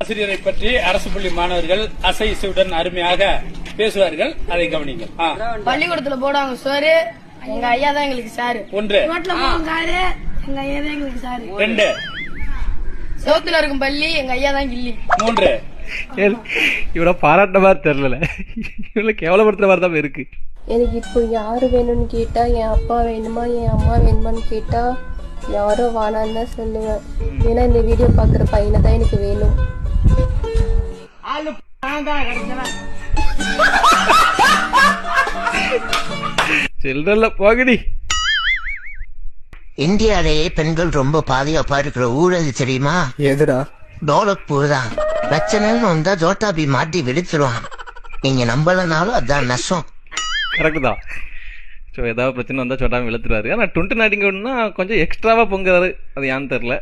ஆசிரியரை பற்றி அரசு பள்ளி மாணவர்கள் அசை இசையுடன் அருமையாக பேசுவார்கள், அதை கவனிங்கள். பள்ளிக்கூடத்துல போடுவாங்க சோறு, எங்க ஐயா தான் எங்களுக்கு சாரு. 1 ரோட்ல போவாங்க காரு, எங்க ஐயா தான் எங்களுக்கு சாரு. 2 சோத்துல இருக்கும் பள்ளி, எங்க ஐயா தான் கில்லி. 3 இவரை பாராட்ட மாதிரி தெரியல, இவளை கேவலப்படுத்துற மாதிரி தான் இருக்கு. எனக்கு இப்போ யாரு வேணும்னு கேட்டா, என் அப்பா வேணுமா என் அம்மா வேணுமான்னு கேட்டா யாரோ வானான்னு தான் சொல்லுவேன். ஏன்னா இந்த வீடியோ பாக்குற பையனை தான் எனக்கு வேணும். சில்லறல போகடி. இந்தியாலேயே பெண்கள் ரொம்ப பாதுகாப்பா இருக்கிற ஊழல் தெரியுமா? எதுடா? டோலக்பூர் தான். பிரச்சனைன்னு வந்தா ஜோட்டாபி மாட்டி வெடிச்சிருவான். நீங்க நம்பலனாலும் அதான் நஷ்டம். கரெக்ட் தான். ஸோ ஏதாவது பிரச்சனை வந்தால் சொல்லாமல் இழுத்துருவாரு. ஆனால் 20 நாட்டிங்கன்னா கொஞ்சம் எக்ஸ்ட்ராவாக பொங்குறாரு, அது ஏன்னு தெரில.